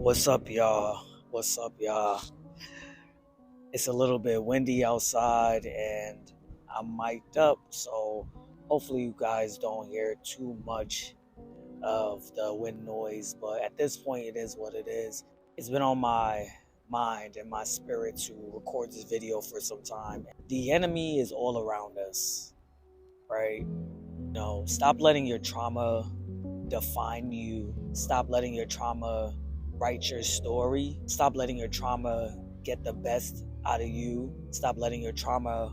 What's up, y'all? What's up, y'all? It's a little bit windy outside and I'm mic'd up, so hopefully you guys don't hear too much of the wind noise. But at this point, it is what it is. It's been on my mind and my spirit to record this video for some time. The enemy is all around us, right? Stop letting your trauma define you. Stop letting your trauma write your story. Stop letting your trauma get the best out of you. Stop letting your trauma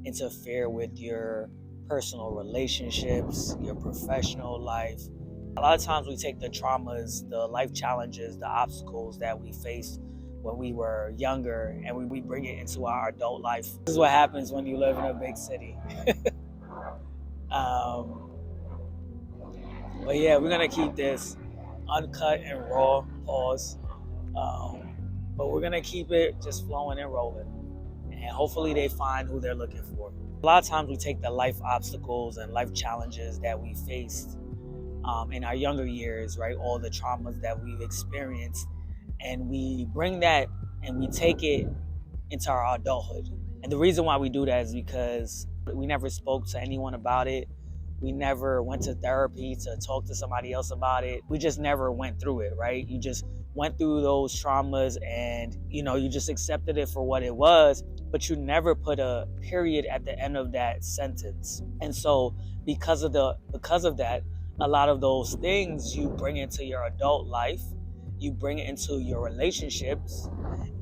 interfere with your personal relationships, your professional life. A lot of times we take the traumas, the life challenges, the obstacles that we faced when we were younger, and we bring it into our adult life. This is what happens when you live in a big city. But yeah, we're gonna keep this uncut and raw, pause. But we're gonna keep it just flowing and rolling. And hopefully they find who they're looking for. A lot of times we take the life obstacles and life challenges that we faced in our younger years, right? All the traumas that we've experienced, and we bring that and we take it into our adulthood. And the reason why we do that is because we never spoke to anyone about it. We never went to therapy to talk to somebody else about it. We just never went through it, right? You just went through those traumas and, you just accepted it for what it was, but you never put a period at the end of that sentence. And so because of that, a lot of those things you bring into your adult life, you bring it into your relationships,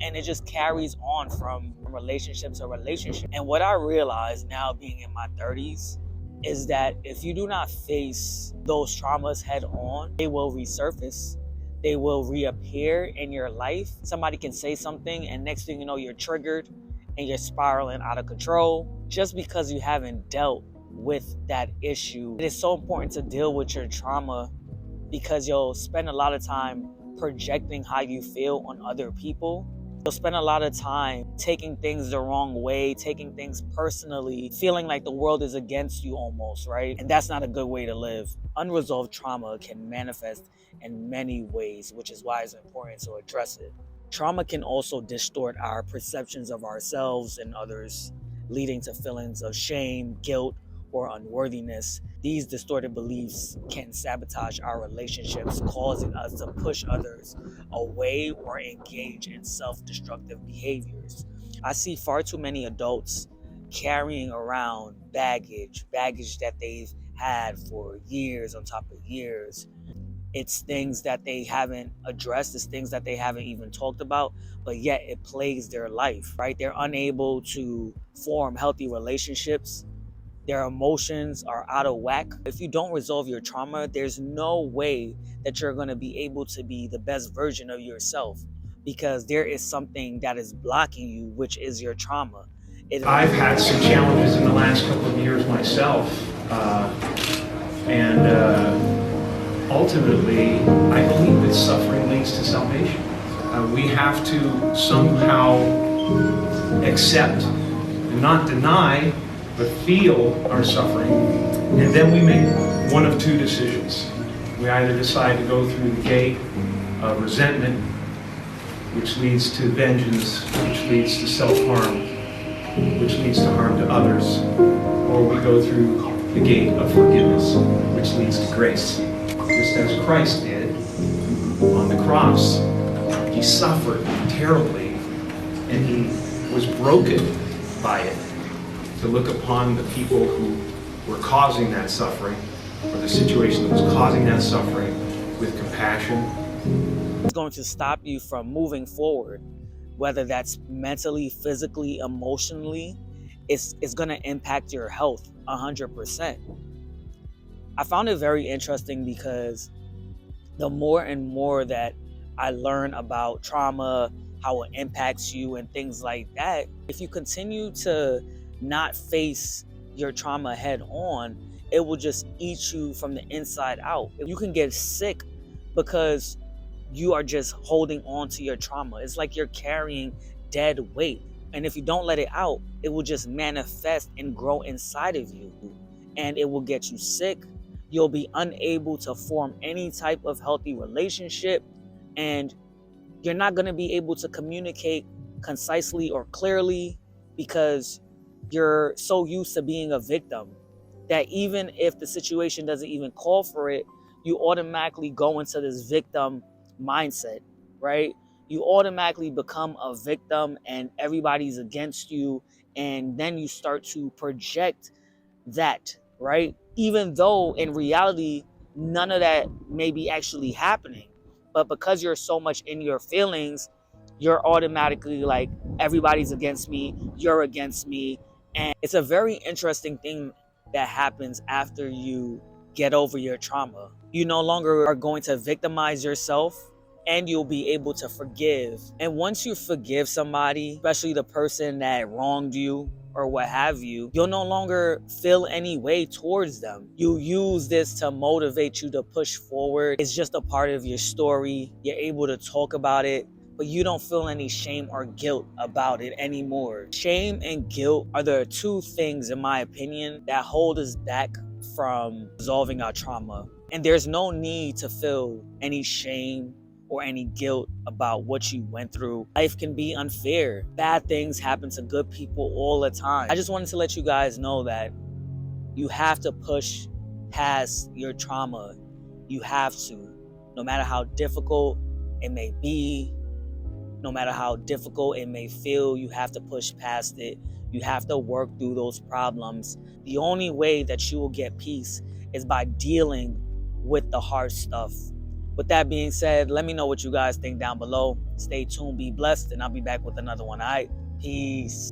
and it just carries on from relationship to relationship. And what I realized now, being in my 30s, is that if you do not face those traumas head on, they will resurface. They will reappear in your life. Somebody can say something and next thing you know, you're triggered and you're spiraling out of control just because you haven't dealt with that issue. It is so important to deal with your trauma because you'll spend a lot of time projecting how you feel on other people. You'll spend a lot of time taking things the wrong way, taking things personally, feeling like the world is against you almost, right? And that's not a good way to live. Unresolved trauma can manifest in many ways, which is why it's important to address it. Trauma can also distort our perceptions of ourselves and others, leading to feelings of shame, guilt, or unworthiness. These distorted beliefs can sabotage our relationships, causing us to push others away or engage in self-destructive behaviors. I see far too many adults carrying around baggage that they've had for years on top of years. It's things that they haven't addressed, it's things that they haven't even talked about, but yet it plagues their life, right? They're unable to form healthy relationships. Their emotions are out of whack. If you don't resolve your trauma, there's no way that you're going to be able to be the best version of yourself because there is something that is blocking you, which is your trauma. I've had some challenges in the last couple of years myself, and ultimately, I believe that suffering leads to salvation. We have to somehow accept and not deny but feel our suffering, and then we make one of two decisions. We either decide to go through the gate of resentment, which leads to vengeance, which leads to self-harm, which leads to harm to others, or we go through the gate of forgiveness, which leads to grace. Just as Christ did on the cross, he suffered terribly, and he was broken by it, to look upon the people who were causing that suffering, or the situation that was causing that suffering, with compassion. It's going to stop you from moving forward, whether that's mentally, physically, emotionally. It's going to impact your health 100%. I found it very interesting because the more and more that I learn about trauma, how it impacts you and things like that, if you continue to not face your trauma head on, it will just eat you from the inside out. You can get sick because you are just holding on to your trauma. It's like you're carrying dead weight. And if you don't let it out, it will just manifest and grow inside of you. And it will get you sick. You'll be unable to form any type of healthy relationship. And You're not going to be able to communicate concisely or clearly because you're so used to being a victim that even if the situation doesn't even call for it, you automatically go into this victim mindset, right? You automatically become a victim and everybody's against you. And then you start to project that, right? Even though in reality, none of that may be actually happening. But because you're so much in your feelings, you're automatically like, everybody's against me, you're against me. And it's a very interesting thing that happens after you get over your trauma. You no longer are going to victimize yourself, and you'll be able to forgive. And once you forgive somebody, especially the person that wronged you or what have you, you'll no longer feel any way towards them. You use this to motivate you to push forward. It's just a part of your story. You're able to talk about it, but you don't feel any shame or guilt about it anymore. Shame and guilt are the two things, in my opinion, that hold us back from resolving our trauma. And there's no need to feel any shame or any guilt about what you went through. Life can be unfair. Bad things happen to good people all the time. I just wanted to let you guys know that you have to push past your trauma. You have to. No matter how difficult it may be, no matter how difficult it may feel, you have to push past it. You have to work through those problems. The only way that you will get peace is by dealing with the hard stuff. With that being said, let me know what you guys think down below. Stay tuned, be blessed, and I'll be back with another one. All right, peace.